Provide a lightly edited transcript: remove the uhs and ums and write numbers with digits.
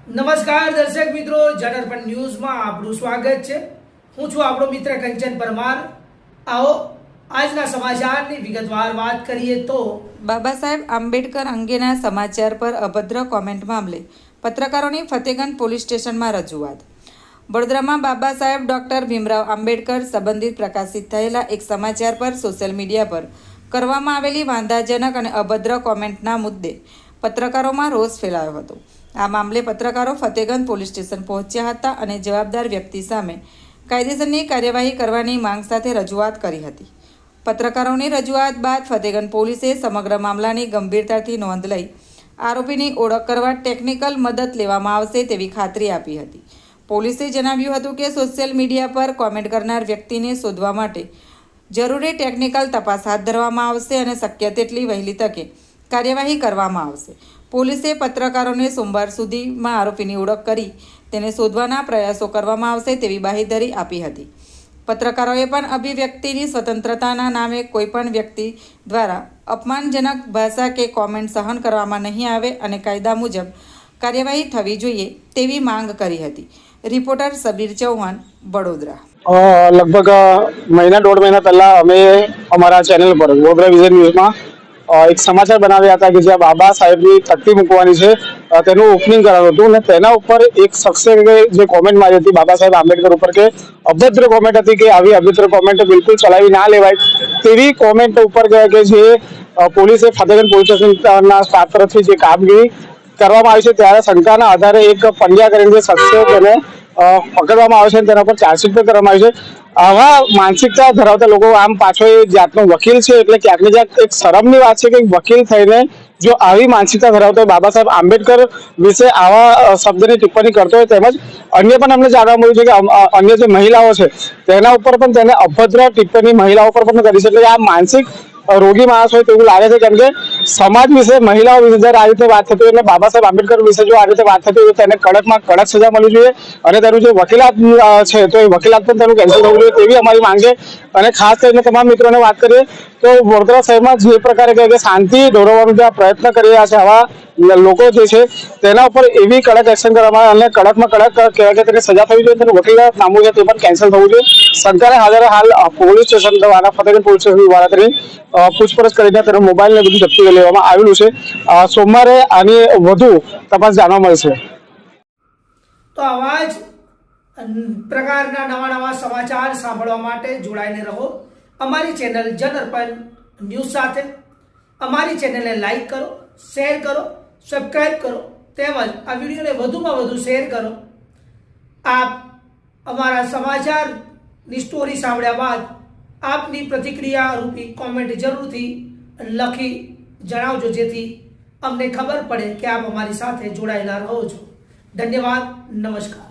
નમસ્કાર દર્શક મિત્રો, જનરપણ ન્યૂઝમાં આપનું સ્વાગત છે। હું છું આપણો મિત્ર કંચન પરમાર। આવો આજના સમાચારની વિગતવાર વાત કરીએ તો બાબા સાહેબ આંબેડકર અંગેના સમાચાર પર અભદ્ર કોમેન્ટ મામલે પત્રકારોની ફતેગંજ પોલીસ સ્ટેશનમાં રજૂઆત। વડોદરામાં બાબા સાહેબ ડોક્ટર ભીમરાવ આંબેડકર સંબંધિત પ્રકાશિત થયેલા એક સમાચાર પર સોશિયલ મીડિયા પર કરવામાં આવેલી વાંધાજનક અને અભદ્ર કોમેન્ટના મુદ્દે પત્રકારોમાં રોષ ફેલાયો હતો। આ મામલે પત્રકારો ફતેગંજ પોલીસ સ્ટેશન પહોંચ્યા હતા અને જવાબદાર વ્યક્તિ સામે કાયદેસરની કાર્યવાહી કરવાની માંગ સાથે રજૂઆત કરી હતી। પત્રકારોની રજૂઆત બાદ ફતેગંજ પોલીસે સમગ્ર મામલાની ગંભીરતાથી નોંધ લઈ આરોપીની ઓળખ કરવા ટેકનિકલ મદદ લેવામાં આવશે તેવી ખાતરી આપી હતી। પોલીસે જણાવ્યું હતું કે સોશિયલ મીડિયા પર કોમેન્ટ કરનાર વ્યક્તિને શોધવા માટે જરૂરી ટેકનિકલ તપાસ હાથ ધરવામાં આવશે અને શક્ય તેટલી વહેલી તકે કાર્યવાહી કરવામાં આવશે। પોલીસે પત્રકારોને સોમવાર સુધીમાં આરોપીની ઓળખ કરી તેને શોધવાના પ્રયાસો કરવામાં આવશે તેવી બાહેધરી આપી હતી। પત્રકારોએ પણ અભિવ્યક્તિની સ્વતંત્રતાના નામે કોઈપણ વ્યક્તિ દ્વારા અપમાનજનક ભાષા કે કોમેન્ટ સહન કરવામાં નહીં આવે અને કાયદા મુજબ કાર્યવાહી થવી જોઈએ તેવી માંગ કરી હતી। રિપોર્ટર સબીર ચૌહાણ, વડોદરા। લગભગ મહિના દોઢ મહિના પહેલા અમે અમારા ચેનલ પર વડોદરા વિઝન ન્યૂઝમાં એક સમાચાર બનાવ્યા હતા કે જ્યાં બાબા સાહેબની તકતી મૂકવાની છે તેનું ઓપનિંગ કરાવ્યું હતું અને તેના ઉપર એક શખ્સે જે કોમેન્ટ મારી હતી બાબા સાહેબ આંબેડકર ઉપર કે અભદ્ર કોમેન્ટ હતી કે આવી અભદ્ર કોમેન્ટ બિલકુલ ચલાવી ના લેવાય તેવી કોમેન્ટ ઉપર કે જે પોલીસે ફતેગંજ પોલીસ સ્ટેશનના સ્ટાફ તરફથી જે કામગીરી કરવામાં આવી છે ત્યારે શંકાના આધારે એક પંડ્યા કરીને જે શખ્સ છે તેને પકડવામાં આવે છે અને તેના પર ચાર્જશીટ પણ કરવામાં આવી છે। આવા માનસિકતા ધરાવતા લોકો આમ પાછો એ જાતનો વકીલ છે એટલે ક્યાંક ને ક્યાંક એક શરમની વાત છે કે વકીલ થઈને જો આવી માનસિકતા ધરાવતો હોય બાબા સાહેબ આંબેડકર વિશે આવા શબ્દની ટિપ્પણી કરતો હોય તેમજ અન્ય પણ અમને જાણવા મળ્યું છે કે અન્ય જે મહિલાઓ છે તેના ઉપર પણ તેને અભદ્ર ટિપ્પણી મહિલાઓ પર પણ કરી છે। એટલે આ માનસિક રોગી માણસ હોય તેવું લાગે છે કેમ કે સમાજ વિશે મહિલાઓ વિશે જ્યારે આ રીતે વાત થતી હોય એટલે બાબા સાહેબ આંબેડકર વિશે જો આ રીતે વાત થતી હોય તેને કડકમાં કડક સજા મળવી જોઈએ અને તેનું જે વકીલાત છે તો એ વકીલાત પણ તેનું કેન્સલ થવું જોઈએ તેવી અમારી માંગ છે। અને ખાસ કરીને તમામ મિત્રોને વાત કરીએ તો વડોદરા શહેરમાં જે પ્રકારે કહે કે શાંતિ દોરવાનો જે પ્રયત્ન કરી રહ્યા છે આવા લોકો જે છે તેના ઉપર એવી કડક એક્શન કરવામાં આવે અને કડકમાં કડક કહેવાય કે તેની સજા થવી જોઈએ તેનું વકીલાત નામું છે તે પણ કેન્સલ થવું જોઈએ। સરકારે હાલ પોલીસ સ્ટેશન દ્વારા ફતેગંજ પોલીસ સ્ટેશન દ્વારા તેની પૂછપરછ કરીને તેનો મોબાઈલ ને બધું જપ્તી લેવામાં આવેલું છે। સોમવારે આની વધુ તપાસ જાણવા મળશે। તો આવા જ પ્રકારના નવા સમાચાર સાંભળવા માટે જોડાઈને રહો અમારી ચેનલ જનરપણ ન્યૂઝ સાથે। અમારી ચેનલને લાઈક કરો, શેર કરો, સબસ્ક્રાઈબ કરો તેમજ આ વિડીયોને વધુમાં વધુ શેર કરો। આપ અમારા સમાચારની સ્ટોરી સાંભળ્યા બાદ આપની પ્રતિક્રિયા રૂપી કોમેન્ટ જરૂરથી લખી જણાવજો જેથી અમને ખબર પડે કે આપ અમારી સાથે જોડાયેલા રહો છો। ધન્યવાદ, નમસ્કાર।